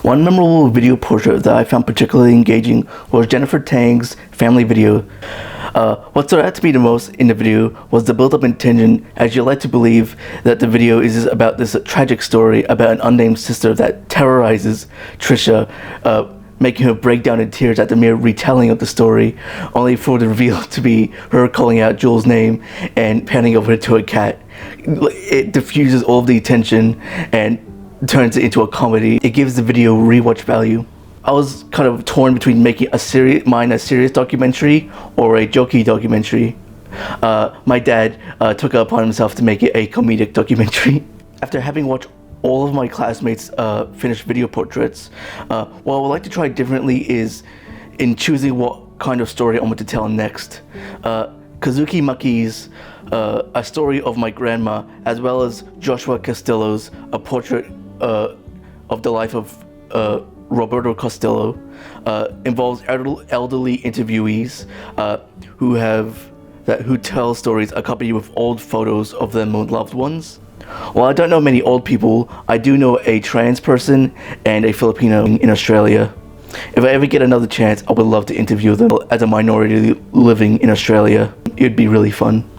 One memorable video portrait that I found particularly engaging was Jennifer Tang's family video. What stood out to me the most in the video was the build-up and tension, as you're led to believe that the video is about this tragic story about an unnamed sister that terrorizes Trisha, making her break down in tears at the mere retelling of the story, only for the reveal to be her calling out Jules' name and panning over to a cat. It diffuses all of the tension and turns it into a comedy. It gives the video rewatch value. I was kind of torn between making a serious documentary or a jokey documentary. My dad took it upon himself to make it a comedic documentary. After having watched all of my classmates finish video portraits, what I would like to try differently is in choosing what kind of story I want to tell next. Kazuki Maki's A Story of My Grandma, as well as Joshua Castillo's A Portrait of the Life of Roberto Castillo, involves elderly interviewees who tell stories accompanied with old photos of their loved ones. While I don't know many old people, I do know a trans person and a Filipino in Australia. If I ever get another chance, I would love to interview them as a minority living in Australia. It would be really fun.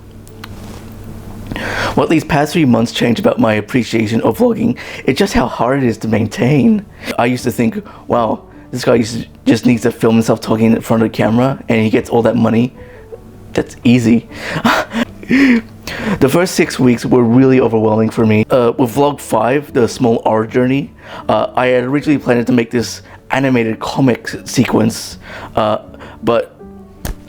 What these past 3 months changed about my appreciation of vlogging is just how hard it is to maintain. I used to think, wow, this guy just needs to film himself talking in front of the camera and he gets all that money. That's easy. The first 6 weeks were really overwhelming for me. With vlog 5, the small art journey, I had originally planned to make this animated comic sequence, but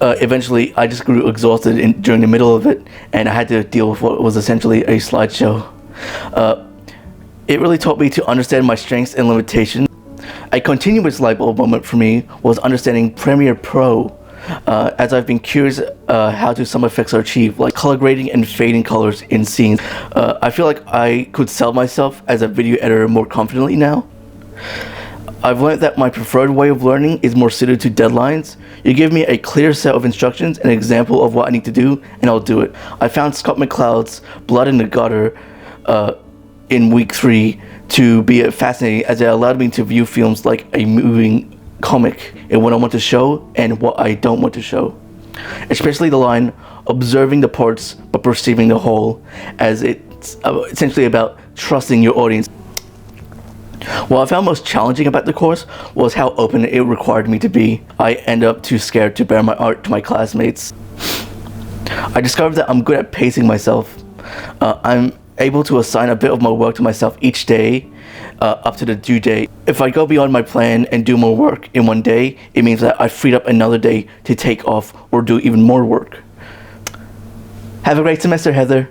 eventually I just grew exhausted during the middle of it, and I had to deal with what was essentially a slideshow. It really taught me to understand my strengths and limitations. A continuous light bulb moment for me was understanding Premiere Pro, as I've been curious how some effects are achieved, like color grading and fading colors in scenes. I feel like I could sell myself as a video editor more confidently now. I've learned that my preferred way of learning is more suited to deadlines. You give me a clear set of instructions and an example of what I need to do, and I'll do it. I found Scott McCloud's Blood in the Gutter in week 3 to be fascinating, as it allowed me to view films like a moving comic in what I want to show and what I don't want to show. Especially the line, observing the parts but perceiving the whole, as it's essentially about trusting your audience. What I found most challenging about the course was how open it required me to be. I end up too scared to bear my art to my classmates. I discovered that I'm good at pacing myself. I'm able to assign a bit of my work to myself each day, up to the due date. If I go beyond my plan and do more work in one day, it means that I freed up another day to take off or do even more work. Have a great semester, Heather.